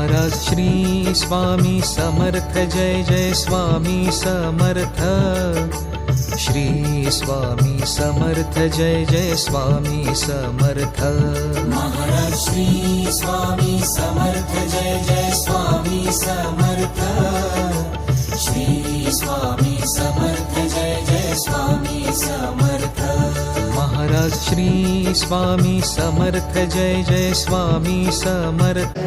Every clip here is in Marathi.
महाराज श्री स्वामी समर्थ जय जय स्वामी समर्थ। श्री स्वामी समर्थ जय जय स्वामी समर्थ। महाराज श्री स्वामी समर्थ जय जय स्वामी समर्थ। श्री स्वामी समर्थ जय जय स्वामी समर्थ। महाराज श्री स्वामी समर्थ जय जय स्वामी समर्थ।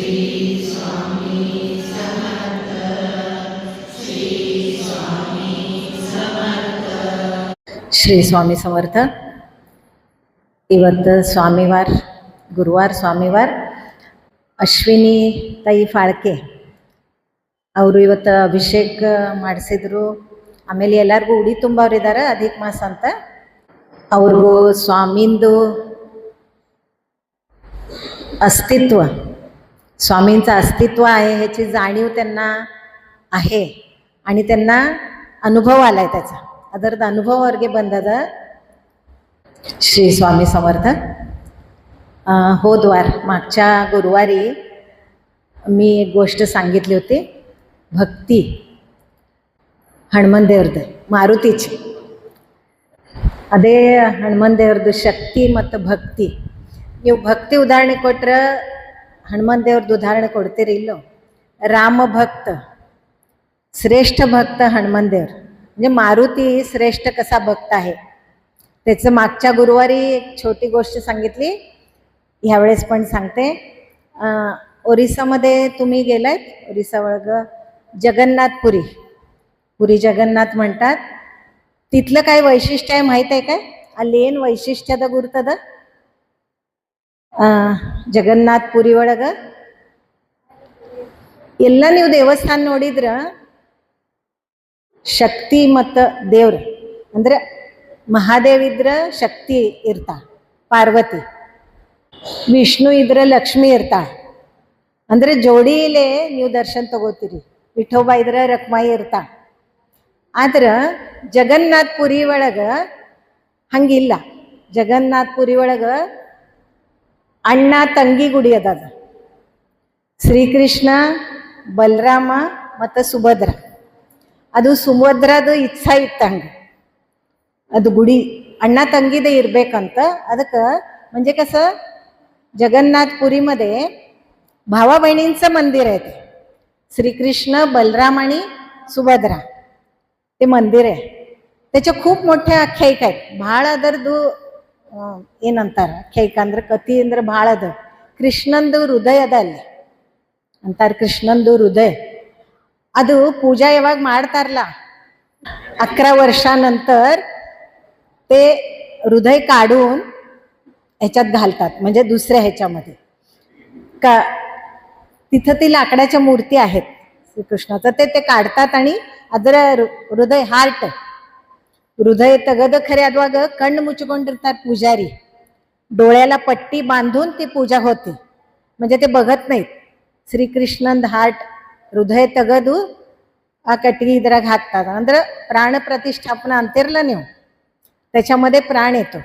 ಶ್ರೀ ಸ್ವಾಮಿ ಸಮರ್ಥ. ಇವತ್ತು ಸ್ವಾಮಿವಾರ, ಗುರುವಾರ ಸ್ವಾಮಿವಾರ. ಅಶ್ವಿನಿ ತಾಯಿ ಫಾಳ್ಕೆ ಅವರು ಇವತ್ತು ಅಭಿಷೇಕ ಮಾಡಿಸಿದ್ರು. ಆಮೇಲೆ ಎಲ್ಲರಿಗೂ ಉಡಿ ತುಂಬವ್ರಿದ್ದಾರೆ ಅಧಿಕ ಮಾಸ ಅಂತ. ಅವ್ರಿಗೂ स्वामींದು अस्तित्व, स्वामींचं अस्तित्व आहे ह्याची जाणीव त्यांना आहे आणि त्यांना अनुभव आलाय त्याचा. ಅದರದ್ದು ಅನುಭವ ಅವ್ರಿಗೆ ಬಂದದ. ಶ್ರೀ ಸ್ವಾಮಿ ಸಮರ್ಥ. ಹೋದ್ವಾರ मागच्या गुरुवारी मी एक गोष्ट सांगितली होती, भक्ती ಹನುಮಂದೇವ್ರದ್ದು, ಮಾರುತಿची. ಅದೇ ಹನುಮಂದೇವ್ರದ್ದು ಶಕ್ತಿ ಮತ್ತು ಭಕ್ತಿ. ನೀವು ಭಕ್ತಿ ಉದಾಹರಣೆ ಕೊಟ್ಟರೆ ಹನುಮಂದೇವ್ರದ್ದು ಉದಾಹರಣೆ ಕೊಡ್ತೀರಿ ಇಲ್ಲೋ? राम भक्त, श्रेष्ठ भक्त हनुमंदेवर. म्हणजे मारुती श्रेष्ठ कसा भक्त आहे त्याचं मागच्या गुरुवारी एक छोटी गोष्ट सांगितली, ह्यावेळेस पण सांगते. ओरिसामध्ये तुम्ही गेलात? ओरिसा ಒಳಗ जगन्नाथपुरी, पुरी जगन्नाथ म्हणतात. तिथलं काय वैशिष्ट्य आहे माहीत आहे काय? ಅಲ್ಲಿ ಏನು ವೈಶಿಷ್ಟ್ಯದ ಗುರ್ತದ ಜಗನ್ನಾಥಪುರಿ ಒಳಗ? ಎಲ್ಲ ನೀವು ದೇವಸ್ಥಾನ ನೋಡಿದ್ರ ಶಕ್ತಿ ಮತ್ತು ದೇವ್ರು ಅಂದ್ರೆ ಮಹಾದೇವ್ ಇದ್ರ ಶಕ್ತಿ ಇರ್ತಾ, ಪಾರ್ವತಿ. ವಿಷ್ಣು ಇದ್ರ ಲಕ್ಷ್ಮಿ ಇರ್ತಾ. ಅಂದ್ರೆ ಜೋಡಿಲೇ ನೀವು ದರ್ಶನ ತಗೋತೀರಿ. ವಿಠೋಬಾ ಇದ್ರ ರಕ್ಮಾಯಿ ಇರ್ತಾ. ಆದ್ರೆ ಜಗನ್ನಾಥಪುರಿ ಒಳಗ ಹಂಗಿಲ್ಲ. ಜಗನ್ನಾಥಪುರಿ ಒಳಗ ಅಣ್ಣ ತಂಗಿ ಗುಡಿ ಅದ. ಶ್ರೀಕೃಷ್ಣ, ಬಲರಾಮ ಮತ್ತು ಸುಭದ್ರ. ಅದು ಸುಭದ್ರದ ಇಚ್ಛಾ ಇತ್ತಂಗೆ ಅದು ಗುಡಿ अण्णा ತಂಗಿದೆ ಇರ್ಬೇಕಂತ. ಅದಕ್ಕೆ म्हणजे कसं जगन्नाथपुरीमध्ये भावा बहिणींचं मंदिर आहे ते. श्रीकृष्ण, बलराम आणि सुभद्रा ते मंदिर आहे. त्याच्या खूप मोठ्या आख्यायिका आहेत. ಭಾಳ ಅದರದು ಏನಂತಾರೆ ಆಖ್ಯಾಯಿಕ ಅಂದ್ರೆ ಕಥೆ ಅಂದ್ರೆ ಭಾಳ ಅದ. ಕೃಷ್ಣಂದು ಹೃದಯ ಅದ ಅಲ್ಲಿ ಅಂತಾರೆ. ಕೃಷ್ಣಂದು ಹೃದಯ ಅದು पूजा ಯಾವಾಗ ಮಾಡ್ತಾರಲ್ಲ 11 वर्षानंतर ते हृदय काढून ह्याच्यात घालतात, म्हणजे दुसऱ्या ह्याच्यामध्ये का तिथं ती लाकडाच्या मूर्ती आहेत श्रीकृष्णाचं. ते काढतात आणि ಅದರ ಹೃದಯ ಹಾರ್ಟ್ ಹೃದಯ ತೆಗೆದು ಖರೆ ಅದುವಾಗ ಕಣ್ಣು ಮುಚ್ಚಿಕೊಂಡಿರ್ತಾರೆ ಪೂಜಾರಿ. डोळ्याला पट्टी बांधून ती पूजा होते. म्हणजे ते बघत नाहीत. श्रीकृष्णंद हार्ट ಹೃದಯ ತೆಗೆದು ಆ ಕಟ್ಟಿಗೆ ಇದ್ರಾಗ ಹಾಕ್तात. ಅಂದ್ರೆ ಪ್ರಾಣ ಪ್ರತಿಷ್ಠಾಪನ ಅಂತಿರಲ್ಲ ನೀವು, त्याच्यामध्ये प्राण येतो.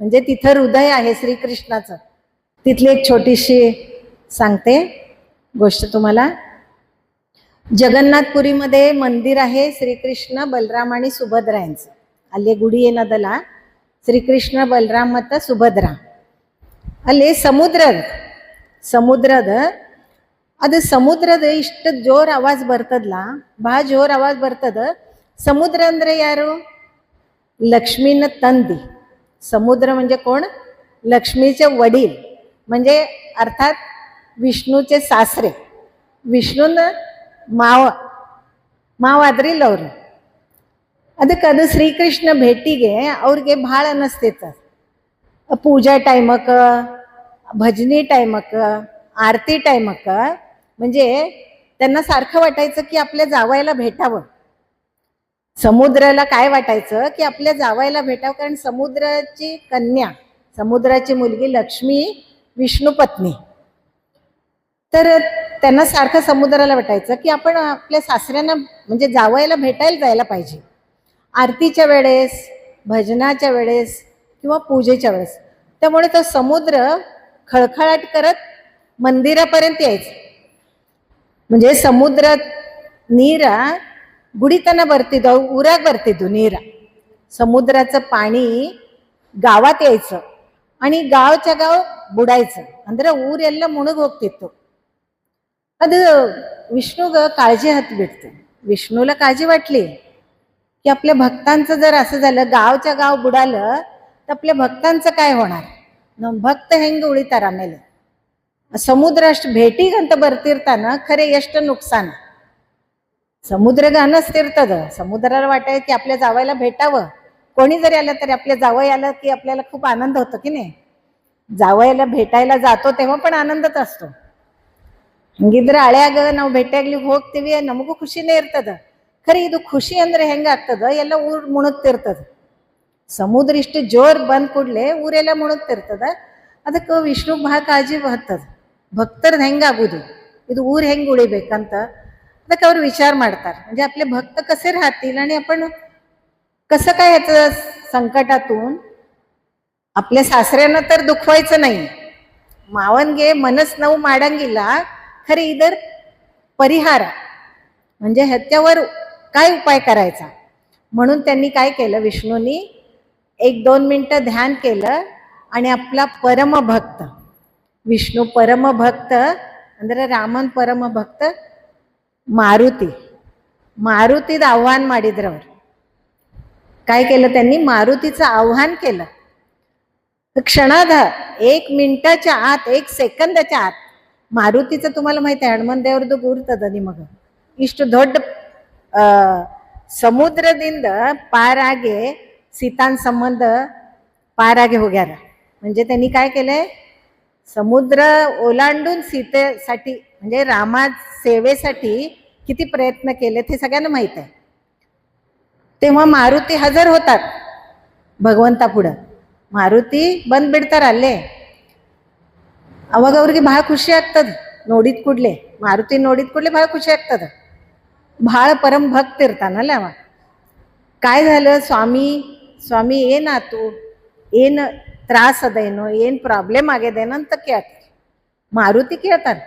म्हणजे तिथं हृदय आहे श्रीकृष्णाचं. तिथली एक छोटीशी सांगते गोष्ट तुम्हाला. जगन्नाथपुरीमध्ये मंदिर आहे श्रीकृष्ण, बलराम आणि सुभद्रा यांचं. ಅಲ್ಲಿ ಗುಡಿ ಏನದಲ್ಲ ಶ್ರೀಕೃಷ್ಣ, ಬಲರಾಮ ಮತ್ತು ಸುಭದ್ರಾ. ಅಲ್ಲಿ ಸಮುದ್ರದ ಅದು ಸಮುದ್ರದ ಇಷ್ಟು ಜೋರ್ ಆವಾಜ್ ಬರ್ತದಲ್ಲ, ಭಾಳ ಜೋರ್ ಆವಾಜ್ ಬರ್ತದ. ಸಮುದ್ರ ಅಂದ್ರೆ ಯಾರು? लक्ष्मीनं तंदी. समुद्र म्हणजे कोण? लक्ष्मीचे वडील, म्हणजे अर्थात विष्णूचे सासरे. ವಿಷ್ಣುನ ಮಾವ ಆದ್ರಿಲ್ಲ ಅವರು. ಅದಕ್ಕೆ ಅದು ಶ್ರೀಕೃಷ್ಣ ಭೇಟಿಗೆ ಅವ್ರಿಗೆ ಭಾಳ ಅನ್ನಿಸ್ತಿತ್ತು. पूजा टायमक, भजनी टायमक, आरती टायमक, म्हणजे त्यांना सारखं वाटायचं की आपल्या जावयाला भेटावं. समुद्राला काय वाटायचं की आपल्या जावयाला भेटावं, कारण समुद्राची कन्या, समुद्राची मुलगी लक्ष्मी विष्णू पत्नी. तर त्यांना सारखं समुद्राला वाटायचं की आपण आपल्या सासऱ्यांना म्हणजे जावयाला भेटायला जायला पाहिजे. आरतीच्या वेळेस, भजनाच्या वेळेस किंवा पूजेच्या वेळेस. त्यामुळे तो समुद्र खळखळाट करत मंदिरापर्यंत यायचं. म्हणजे समुद्रात ನೀರ ಗುಡಿತನ ಬರ್ತಿದ್ದವು, ಊರಾಗ ಬರ್ತಿದ್ದು ನೀರ. ಸಮುದ್ರಾचं पाणी गावात यायचं आणि गावच्या गाव बुडायचं. ಅಂದ್ರೆ ಊರೆಲ್ಲ ಮುಳುಗಿ ಹೋಗ್ತಿತ್ತು. ಅದು विष्णूग काळजी हात बिटते. विष्णूला काळजी वाटली की आपल्या भक्तांचं जर असं झालं, गावच्या गाव बुडालं तर आपल्या भक्तांचं काय होणार? भक्त ಹೆಂಗೆ ಉಳಿತಾರ ಆಮೇಲೆ ಸಮುದ್ರ ಅಷ್ಟು ಭೇಟಿಗಂತ ಬರ್ತಿರ್ತಾನ ಖರೆ ಎಷ್ಟು नुकसान. समुद्र नसतिರ್ತದ. समुद्राला वाटाय की आपल्या जावयाला भेटावं. कोणी जरी आलं तरी आपल्या जावई आलं की आपल्याला खूप आनंद होतो की नाही. जावयाला भेटायला जातो तेव्हा पण आनंदच असतो. ಹಂಗಿದ್ರೆ ಹಳೆಯಾಗ ನಾವು ಭೇಟಿಯಾಗ್ಲಿ ಹೋಗ್ತೀವಿ, ನಮಗೂ ಖುಷಿನೇ ಇರ್ತದ. ಖರೆ ಇದು ಖುಷಿ ಅಂದ್ರೆ ಹೆಂಗಾಗ್ತದ, ಎಲ್ಲ ಊರ್ ಮುಣುಗ್ತಿರ್ತದ. ಸಮುದ್ರ ಇಷ್ಟು ಜೋರ್ ಬಂದ್ ಕೂಡ್ಲೆ ಊರೆಲ್ಲ ಮುಣುಗ್ತಿರ್ತದ. ಅದಕ್ಕೆ ವಿಷ್ಣುಗ್ ಬಹಳ ಕಾಳಜಿ ಬರ್ತದ, भक्तरद ಹೆಂಗಾಗುದು, ಇದು ಊರ್ ಹೆಂಗ್ ಉಳಿಬೇಕಂತ. ಅದಕ್ಕೆ ಅವ್ರು विचार ಮಾಡ್ತಾರೆ. म्हणजे आपले भक्त कसे राहतील आणि आपण कसं काय ह्याचं संकटातून. आपल्या सासऱ्यांना तर दुखवायचं नाही, मावनगे मनस नऊ माडंगिಲ್ಲ. खरे इधर परिहार म्हणजे ह्याच्यावर काय उपाय करायचा. म्हणून त्यांनी काय केलं, विष्णूंनी 1-2 मिनिटं ध्यान केलं आणि आपला परमभक्त विष्णू परमभक्त ಅಂದ್ರೆ ರಾಮನ್ परमभक्त मारुतीದ आव्हान ಮಾಡಿದ್ರು ಅವರು. काय केलं त्यांनी, मारुतीचं आव्हान केलं. क्षणार्ध 1 मिनिटाच्या आत 1 सेकंदाच्या आत ಮಾರುತಿचं तुम्हाला माहिती आहे ಹನುಮನ್ ದೇವರದು ಗುರ್ತದ ನಿಮಗೆ. ಇಷ್ಟು ದೊಡ್ಡ ಸಮುದ್ರದಿಂದ पारागे सीतान संबंध पारागे होग्याರ. म्हणजे त्यांनी काय केलंय, समुद्र ओलांडून सीतेसाठी म्हणजे रामा सेवेसाठी किती प्रयत्न केले ते सगळ्यांना माहित आहे. तेव्हा मारुती हजर होतात भगवंता पुढं. मारुती ಬಂದ್ ಬಿಡ್ತಾರ ಅಲ್ಲೇ. ಅವಾಗ ಅವ್ರಿಗೆ ಬಹಳ ಖುಷಿ ಆಗ್ತದ ನೋಡಿದ ಕೂಡಲೇ, ಮಾರುತಿ ನೋಡಿದ ಕೂಡಲೇ ಬಹಳ ಖುಷಿ ಆಗ್ತದ. ಬಹಳ ಪರಮ ಭಕ್ತ ಇರ್ತಾನಲ್ಲ ಅವ. काय झालं स्वामी, स्वामी ಏನಾತು, ಏನು ತ್ರಾಸ ಅದೇನೋ, ಏನು ಪ್ರಾಬ್ಲಮ್ ಆಗ್ಯದೇನೋ ಅಂತ ಕೇಳ್ತಾರೆ. ಮಾರುತಿ ಕೇಳ್ತಾರೆ.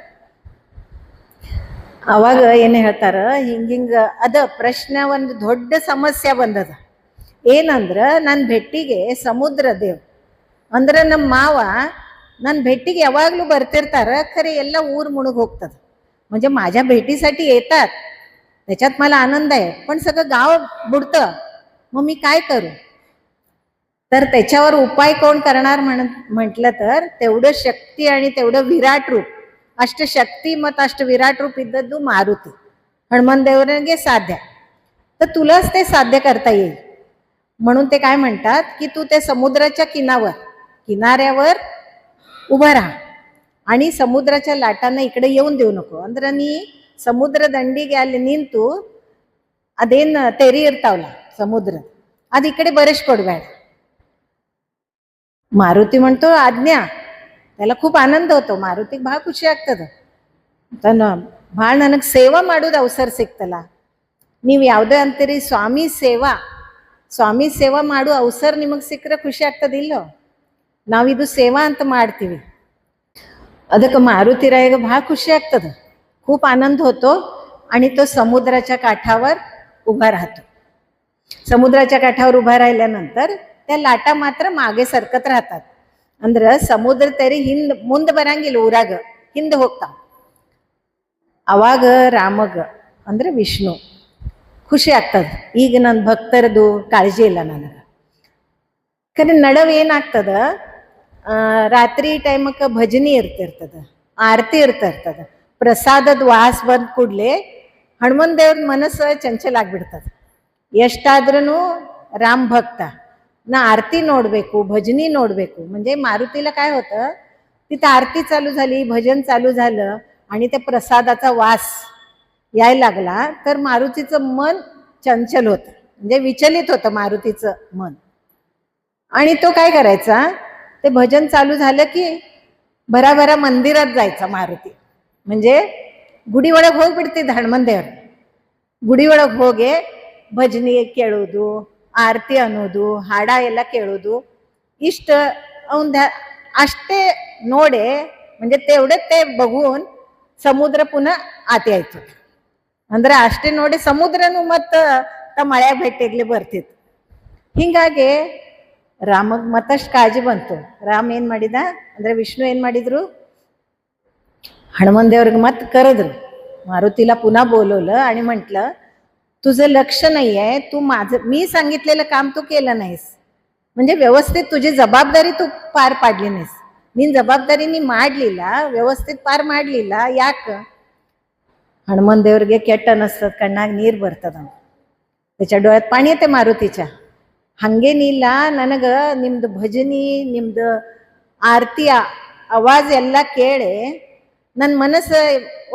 ಅವಾಗ ಏನು ಹೇಳ್ತಾರ, ಹಿಂಗಿಂಗ ಅದ ಪ್ರಶ್ನೆ ಒಂದು ದೊಡ್ಡ ಸಮಸ್ಯೆ ಬಂದದ. ಏನಂದ್ರ ನನ್ನ ಭೇಟಿಗೆ ಸಮುದ್ರ ದೇವ್ ಅಂದ್ರೆ ನಮ್ಮ ಮಾವ ನನ್ನ भेटीಗೆ यावागलू ಬರ್ತಿರ್ತಾರ. खरे ಎಲ್ಲ ऊर मुणूग होगतात. म्हणजे माझ्या भेटीसाठी येतात, त्याच्यात मला आनंद आहे, पण सगळं गाव बुडतं. मग मी काय करू. तर त्याच्यावर उपाय कोण करणार म्हटलं तर तेवढं शक्ती आणि तेवढं विराट रूप, अष्टशक्ती मत अष्ट विराट रूप इद्दದ್ದು मारुती हनुमान देवरांगे साध्य. तर तुलाच ते साध्य करता येईल. म्हणून ते काय म्हणतात की तू ते समुद्राच्या किनाऱ्यावर उभा राहा आणि समुद्राच्या लाटांना इकडे येऊन देऊ नको. ಅಂದ್ರೆ ನೀ ಸಮುದ್ರ ದಂಡಿಗೆ ಅಲ್ಲಿ ನಿಂತು ಅದೇನ್ ತೆರಿ ಇರ್ತಾವಲ್ಲ ಸಮುದ್ರ, ಅದು ಈ ಕಡೆ ಬರೆಸ್ಕೊಡ್ಬೇಡ. मारुती म्हणतो आज्ञा. त्याला खूप आनंद होतो. मारुतीಗೆ ಬಹಳ ಖುಷಿ ಆಗ್ತದೆ. ತನ್ನ ಬಹಳ ನನಗೆ ಸೇವಾ ಮಾಡೋದು ಅವಸರ ಸಿಕ್ತಲ್ಲ. ನೀವು ಯಾವುದೇ ಅಂತೀರಿ ಸ್ವಾಮಿ ಸೇವಾ ಮಾಡೋ ಅವಸರ ನಿಮಗೆ ಸಿಕ್ಕರೆ ಖುಷಿ ಆಗ್ತದಿಲ್ಲೋ. ನಾವಿದು ಸೇವಾ ಅಂತ ಮಾಡ್ತೀವಿ. ಅದಕ್ಕೆ मारुतीरायाला बहा खुशी ಆಗ್ತದೆ, खूप आनंद होतो आणि तो समुद्राच्या काठावर उभा राहतो. समुद्राच्या काठावर उभा राहिल्यानंतर त्या लाटा मात्र मागे सरकत राहतात. ಅಂದ್ರೆ ಸಮುದ್ರ ತೆರಿ ಮುಂದೆ ಬರಂಗಿಲ್ಲ, ಊರಾಗ ಹಿಂದೆ ಹೋಗ್ತಾ. ಅವಾಗ ರಾಮಗ ಅಂದ್ರೆ ವಿಷ್ಣು ಖುಷಿ ಆಗ್ತದೆ, ಈಗ ನನ್ನ ಭಕ್ತರದು ಕಾಳಜಿ ಇಲ್ಲ ನನಗೆ. ಖರೆ ನಡವ ಏನಾಗ್ತದ, ರಾತ್ರಿ ಟೈಮಕ್ಕೆ ಭಜನಿ ಇರ್ತಿರ್ತದ, ಆರತಿ ಇರ್ತಿರ್ತದ. ಪ್ರಸಾದದ ವಾಸ ಬಂದ ಕೂಡಲೇ ಹನುಮನ್ ದೇವ್ರ ಮನಸ್ಸು ಚಂಚಲ ಆಗ್ಬಿಡ್ತದ. ಎಷ್ಟಾದ್ರೂ राम भक्त ना आरती ನೋಡಬೇಕು, भजनी ನೋಡಬೇಕು. म्हणजे मारुतीला काय होतं, तिथं आरती चालू झाली, भजन चालू झालं आणि त्या प्रसादाचा वास यायला लागला तर मारुतीचं मन चंचल होतं, म्हणजे विचलित होतं मारुतीचं मन. आणि तो काय करायचा, ते भजन चालू झालं की भराभरा मंदिरात जायचा मारुती. म्हणजे ಗುಡಿ ಒಳಗೆ ಹೋಗ್ಬಿಡ್ತಿದ್ದ ಹನುಮನ್ ದೇವ್ರು. ಗುಡಿ ಒಳಗೆ ಹೋಗಿ ಭಜನಿ ಕೇಳೋದು, आरती ಅನ್ನೋದು, ಹಾಡ ಎಲ್ಲ ಕೇಳೋದು, ಇಷ್ಟ ಅವನ ಅಷ್ಟೇ ನೋಡೆ. म्हणजे तेवढे ते बघून ಸಮುದ್ರ पुन्हा आत यायचो. ಅಂದ್ರೆ ಅಷ್ಟೇ ನೋಡಿ ಸಮುದ್ರನು ಮತ್ತ ಮಳೆಯ ಭೇಟಿಗ್ಲಿ ಬರ್ತಿತ್ತು. ಹಿಂಗಾಗಿ ರಾಮಗ್ ಮತ್ತಷ್ಟು ಕಾಳಜಿ ಬಂತು. ರಾಮ ಏನ್ ಮಾಡಿದ ಅಂದ್ರೆ विष्णू ಏನ್ ಮಾಡಿದ್ರು, हनुमान देवರಿಗೆ ಮತ್ತೆ ಕರೆದ್ರು. मारुतीला पुन्हा बोलवलं आणि म्हटलं तुझं लक्ष नाहीये, तू मी सांगितलेलं काम तू केलं नाहीस, म्हणजे व्यवस्थित तुझी जबाबदारी तू पार पाडली नाहीस. ನೀನ್ ಜವಾಬ್ದಾರಿ ಮಾಡ್ಲಿಲ್ಲ, ವ್ಯವಸ್ಥಿತ ಪಾರ್ ಮಾಡ್ಲಿಲ್ಲ, ಯಾಕ? ಹನುಮನ್ ದೇವ್ರಿಗೆ ಕೆಟ್ಟ ಅನ್ನಿಸ್ತದ, ಕಣ್ಣಾಗ ನೀರು ಬರ್ತದ, त्याच्या डोळ्यात पाणी येते मारुतीच्या. ಹಂಗೇನಿಲ್ಲ, ನನಗ ನಿಮ್ದು ಭಜನಿ, ನಿಮ್ದು ಆರತಿ ಆವಾಜ್ ಎಲ್ಲ ಕೇಳಿ ನನ್ನ ಮನಸ್ಸು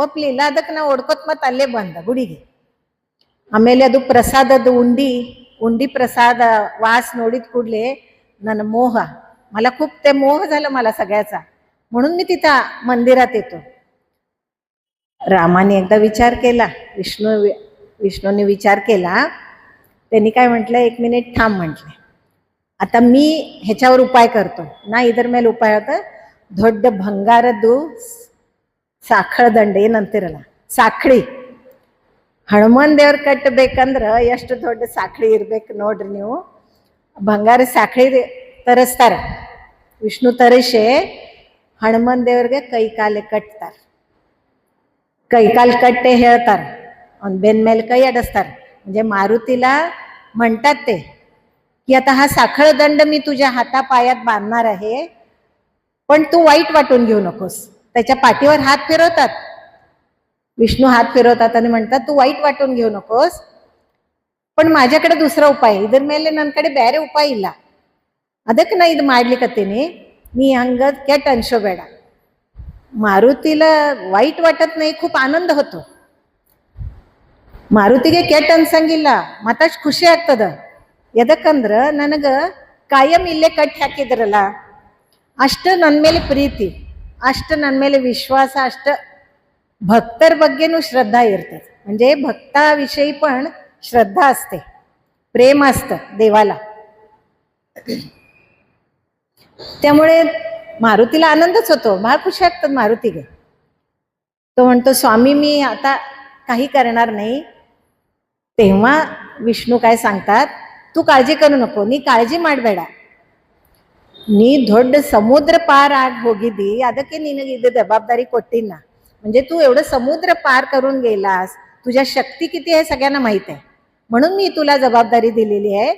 ಒಪ್ಲಿಲ್ಲ, ಅದಕ್ಕೆ ನಾ ಓಡ್ಕೊತ್ ಮತ್ತೆ ಅಲ್ಲೇ ಬಂದ ಗುಡಿಗೆ. ಆಮೇಲೆ ಅದು ಪ್ರಸಾದದ उंडी प्रसाद वास नोडीत ಕೂಡಲೇ ನನ್ನ मोह, मला खूप ते मोह झालं मला सगळ्याचा, म्हणून मी तिथं मंदिरात येतो. रामाने एकदा विचार केला, विष्णूने विचार केला. त्यांनी काय म्हटलं, 1 मिनिट थांब म्हटले, आता मी ह्याच्यावर उपाय करतो ನಾ ಇದ್ರ ಮೇಲೆ ಉಪಾಯ होता. ದೊಡ್ಡ ಬಂಗಾರದ್ದು ಸಾಖಳ ದಂಡೆ ಏನಂತಿರಲ್ಲ, ಸಾಖಳಿ, ಹನುಮನ್ ದೇವ್ರ ಕಟ್ಟಬೇಕಂದ್ರ ಎಷ್ಟು ದೊಡ್ಡ ಸಾಖಳಿ ಇರ್ಬೇಕು ನೋಡ್ರಿ ನೀವು. ಬಂಗಾರ ಸಾಖಳಿ ತರಿಸ್ತಾರ, ವಿಷ್ಣು ತರಿಸೆ ಹನುಮನ್ ದೇವ್ರಿಗೆ ಕೈ ಕಾಲೆ ಕಟ್ತಾರ. ಕೈ काल कट्टे ಹೇಳ್ತಾರ, ಅವ್ನ ಬೆನ್ ಮೇಲೆ ಕೈ अडसतार. म्हणजे मारुतीला म्हणतात ते की आता हा साखळ दंड मी तुझ्या हातापायात बांधणार आहे, पण तू वाईट वाटून घेऊ नकोस. त्याच्या पाठीवर हात फिरवतात, विष्णू हात फिरवतात आणि म्हणतात तू वाईट वाटून घेऊ नकोस, पण माझ्याकडे दुसरा उपाय, इधर ಮೇಲೆ ನನ್ನ ಕಡೆ ಬೇರೆ ಉಪಾಯ ಇಲ್ಲ, ಅದಕ್ಕೆ ನಾ ಇದು ಮಾಡ್ಲಿಕತ್ತೀನಿ, ನೀ ಹಂಗ ಕೆಟ್ಟ ಅನ್ಸೋಬೇಡ. ಮಾರುತಿला वाईट वाटत नाही, खूप आनंद होतो. ಮಾರುತಿಗೆ ಕೆಟ್ಟ ಅನ್ಸಂಗಿಲ್ಲ, ಮತ್ತಷ್ಟು ಖುಷಿ ಆಗ್ತದ. ಎದಕ್ಕಂದ್ರ ನನಗ ಕಾಯಂ ಇಲ್ಲೇ ಕಟ್ಟಿ ಹಾಕಿದ್ರಲ್ಲ, ಅಷ್ಟು ನನ್ನ ಮೇಲೆ ಪ್ರೀತಿ, ಅಷ್ಟು ನನ್ನ ಮೇಲೆ ವಿಶ್ವಾಸ, ಅಷ್ಟು भक्तर बग्गेनू श्रद्धा इरते. म्हणजे भक्ताविषयी पण श्रद्धा असते, प्रेम असतं देवाला. त्यामुळे मारुतीला आनंदच होतो, फार खुशी वाटतात मारुतीगे. तो म्हणतो स्वामी मी आता काही करणार नाही. तेव्हा विष्णू काय सांगतात, तू काळजी करू नको, नी काळजी ಮಾಡಬೇಡ, ನೀ ದೊಡ್ಡ ಸಮುದ್ರ ಪಾर ಆಗಿ ಹೋಗಿದ್ದಿ, ಅದಕ್ಕೆ ನಿನಗೆ ಇದು ಜವಾಬ್ದಾರಿ ಕೊಟ್ಟಿನ. म्हणजे तू एवढं समुद्र पार करून गेलास, तुझ्या शक्ती किती आहे सगळ्यांना माहित आहे, म्हणून मी तुला जबाबदारी दिलेली आहे.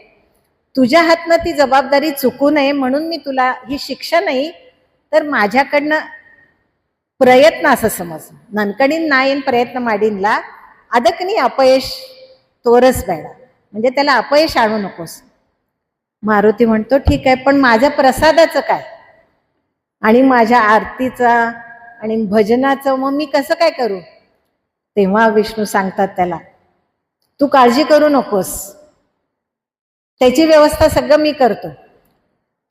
तुझ्या हातनं ती जबाबदारी चुकू नये म्हणून मी तुला ही शिक्षा नाही तर माझ्याकडनं प्रयत्न असं समज. ननकडीन ना ಏನ್ ಪ್ರಯತ್ನ ಮಾಡಿನ್ಲ, ಅದಕ್ಕೆ ನೀ अपयश ತೋರಿಸಬೇಡ, म्हणजे त्याला अपयश आणू नकोस. मारुती म्हणतो ठीक आहे, पण माझ्या प्रसादाचं काय आणि माझ्या आरतीचा आणि भजनाचं मग मी कसं काय करू? तेव्हा विष्णू सांगतात त्याला, तू काळजी करू नकोस, त्याची व्यवस्था सगळं मी करतो,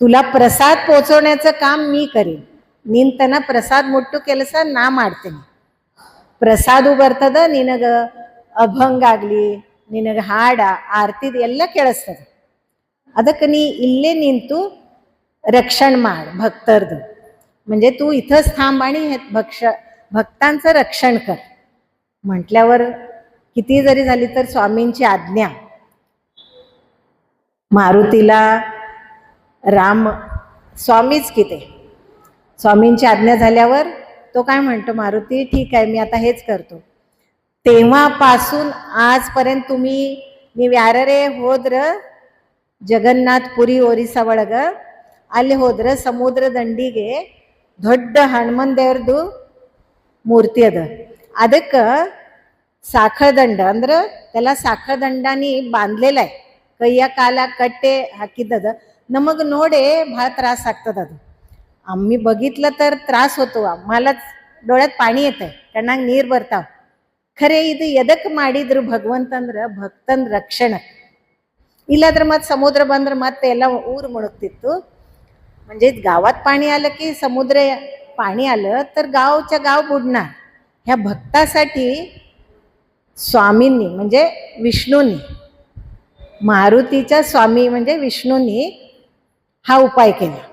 तुला प्रसाद पोचवण्याचं काम मी करीन. ನಿಂತನ ಪ್ರಸಾದ ಮುಟ್ಟು ಕೆಲಸ ನಾ ಮಾಡ್ತೀನಿ. ಪ್ರಸಾದ ಬರ್ತದ, ನಿನಗ ಅಭಂಗ ಆಗ್ಲಿ, ನಿನಗ ಹಾಡ ಆರತಿದ ಎಲ್ಲ ಕೇಳಿಸ್ತದೆ. ಅದಕ್ಕೆ ನೀ ಇಲ್ಲೇ ನಿಂತು रक्षण माड भक्तरद. म्हणजे तू इथंच थांब आणि भक्तांचं रक्षण कर म्हटल्यावर किती जरी झाली तर स्वामींची आज्ञा. मारुतीला राम स्वामीच किती, स्वामींची आज्ञा झाल्यावर तो काय म्हणतो, मारुती ठीक आहे मी आता हेच करतो. तेव्हापासून आजपर्यंत तुम्ही ನೀವು ಯಾರೇ ಹೋದ್ರ ಜಗನ್ನಾಥ ಪುರಿ ಒರಿಸ್ಸಾ ಒಳಗ ಅಲ್ಲಿ ಹೋದ್ರ ಸಮುದ್ರ ದಂಡಿಗೆ ದೊಡ್ಡ ಹನುಮನ್ ದೇವ್ರದು ಮೂರ್ತಿ ಅದ. ಅದಕ್ಕೆ साखळदंड ಅಂದ್ರೆ त्याला साखळदंडानी बांधलेला आहे, ಕೈಯ ಕಾಲ ಕಟ್ಟೆ ಹಾಕಿದ್ದದ. ನಮग ನೋಡೆ ಬಹಳ त्रास ಆಗ್ತದ. ಅದು आम्ही बघितलं तर त्रास होतो, आम्हालाच डोळ्यात पाणी येतंय, ಕಣ್ಣಾಗ ನೀರು ಬರ್ತಾವ. ಖರೆ ಇದು ಎದಕ್ಕೆ ಮಾಡಿದ್ರು ಭಗವಂತ ಅಂದ್ರೆ ಭಕ್ತನ ರಕ್ಷಣ. ಇಲ್ಲಾದ್ರೆ ಮತ್ತೆ ಸಮುದ್ರ ಬಂದ್ರೆ ಮತ್ತೆ ಎಲ್ಲ ಊರು ಮುಳುगತಿತ್ತು. म्हणजे गावात पाणी आलं की समुद्र पाणी आलं तर गावच्या गाव बुडणार. ह्या भक्तासाठी स्वामींनी म्हणजे विष्णूंनी, मारुतीच्या स्वामी म्हणजे विष्णूंनी हा उपाय केला.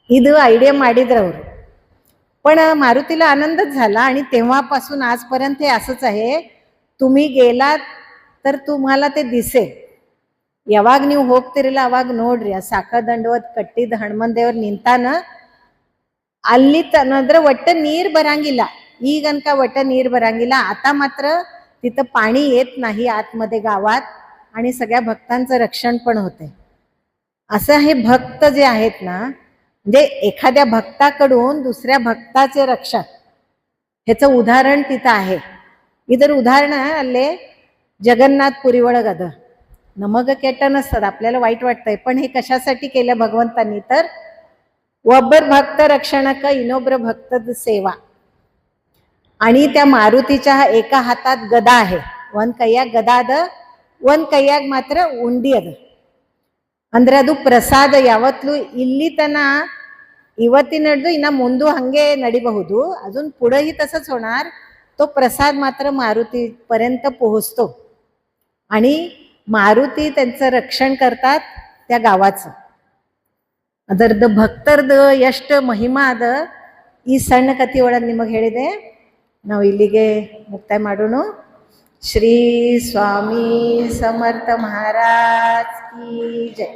ಇದು ಐಡಿಯಾ ಮಾಡಿದ್ರು ಅವರು. पण मारुतीला आनंदच झाला आणि तेव्हापासून आजपर्यंत हे असंच आहे. तुम्ही गेलात तर तुम्हाला ते दिसेल. ಯಾವಾಗ ನೀವು ಹೋಗ್ತಿರಲ್ಲ ಅವಾಗ ನೋಡ್ರಿ, ಆ ಸಾಕದಂಡವತ್ ಕಟ್ಟಿದ ಹನುಮನ್ ದೇವ್ರ ನಿಂತಾನ ಅಲ್ಲಿ ತನದ್ರ ಒಟ್ಟ ನೀರ್ ಬರಂಗಿಲ್ಲ. ಈಗನಕ ಒಟ್ಟ ನೀರ್ बರಂಗಿಲ್ಲ. आता मात्र तिथं पाणी येत नाही आतमध्ये गावात आणि सगळ्या भक्तांचं रक्षण पण होते. असं हे भक्त जे आहेत ना, म्हणजे एखाद्या भक्ताकडून दुसऱ्या भक्ताचे रक्षण, ह्याचं उदाहरण तिथं आहे. इतर उदाहरण अल्ले जगन्नाथ पुरीवळ गद नमग केट नसतात, आपल्याला वाईट वाटतंय, पण हे कशासाठी केलं भगवंतांनी तर ಒಬ್ಬರ ಭಕ್ತ रक्षणक ಇನ್ನೊಬ್ಬರ भक्तद सेवा. आणि त्या मारुतीच्या एका हातात गदा आहे, ಒಂದ್ ಕೈಯಾಗ ಗದಾ ಅದ, ಒಂದ್ ಕೈಯಾಗ ಮಾತ್ರ ಉಂಡಿ ಅದ. ಅಂದ್ರೆ ಅದು ಪ್ರಸಾದ. ಯಾವತ್ತೂ ಇಲ್ಲಿ ತನ ಇವತ್ತಿನ ನಡೆದು ಇನ್ನ ಮುಂದೂ ಹಂಗೆ ನಡಿಬಹುದು, अजून पुढेही तसंच होणार. तो प्रसाद मात्र मारुती पर्यंत पोहोचतो आणि मारुती त्यांचं रक्षण करतात त्या गावाचं. ಅದರದ್ದು ಭಕ್ತರದು ಎಷ್ಟು ಮಹಿಮಾ ಅದ ಈ ಸಣ್ಣ ಕಥೆ ಒಳಗೆ ನಿಮಗೆ ಹೇಳಿದೆ. ನಾವು ಇಲ್ಲಿಗೆ ಮುಕ್ತಾಯ ಮಾಡೋಣ. ಶ್ರೀ ಸ್ವಾಮಿ ಸಮರ್ಥ ಮಹಾರಾಜ್ ಕಿ ಜೈ.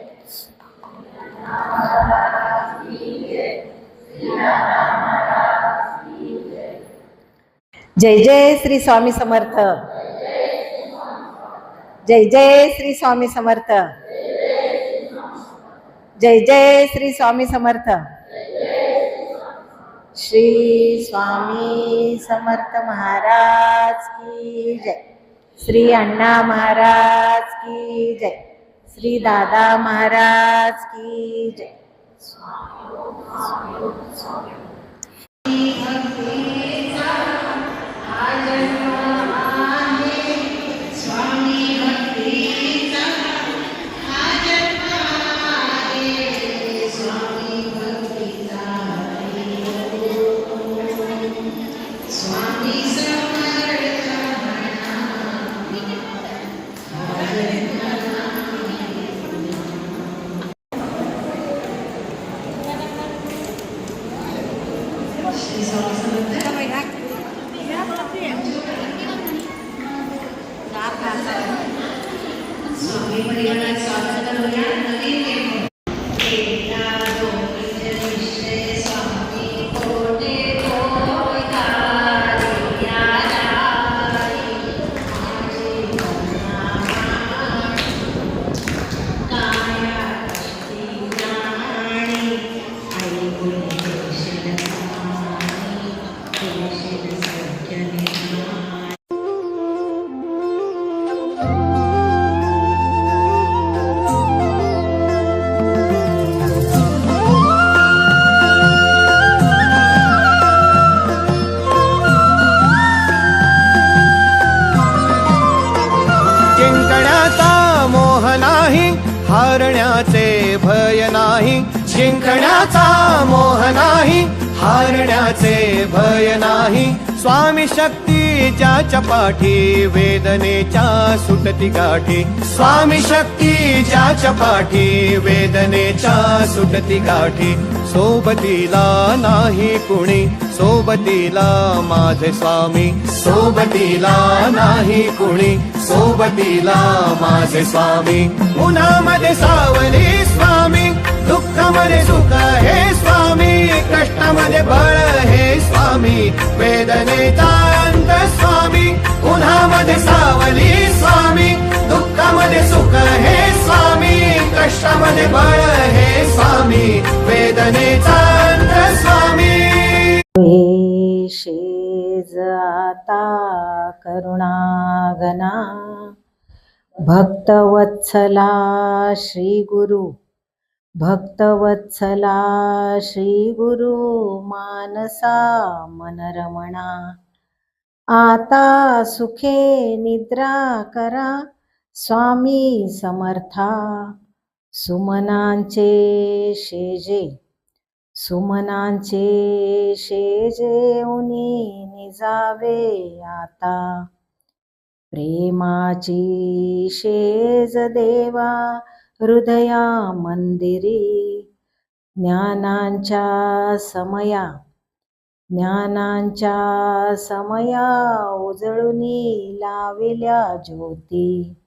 जय जय श्री स्वामी समर्थ. जय जय श्री स्वामी समर्थ. जय जय श्री स्वामी समर्थ. श्री स्वामी समर्थ महाराज की जय. श्री अण्णा महाराज की जय. श्री दादा महाराज की जय. हारण्याचे भय नाही, जिंकण्याचा मोह नाही, हारण्याचे भय नाही. स्वामी शक्ती ज्याच्या पाठी, वेदनेच्या सुटती गाठी. स्वामी शक्ती ज्याच्या पाठी, वेदनेच्या सुटती गाठी. सोबतीला नाही कुणी, सोबतीला माझे स्वामी. सोबतीला नाही कुणी, सोबतीला माझे स्वामी. उन्हामध्ये सावली स्वामी, दुःखामध्ये सुख हे स्वामी, कष्टामध्ये बळ हे स्वामी, वेदनेचा अंत स्वामी. उन्हामध्ये सावली स्वामी, दुःखामध्ये सुख हे स्वामी, कष्टामध्ये बळ हे स्वामी, वेदनेचा अंत स्वामी. शेज आता करुणागना, भक्तवत्सला श्री गुरु, भक्तवत्सला श्री गुरु मानसा मनरमणा. आता सुखे निद्रा करा स्वामी समर्था. सुमनांचे शेजे, सुमनांचे शेजे उनी निजावे आता. प्रेमाची शेज देवा हृदया मंदिरी. ज्ञानांच्या समया, ज्ञानांच्या समया उजळुनी लाविल्या ज्योती.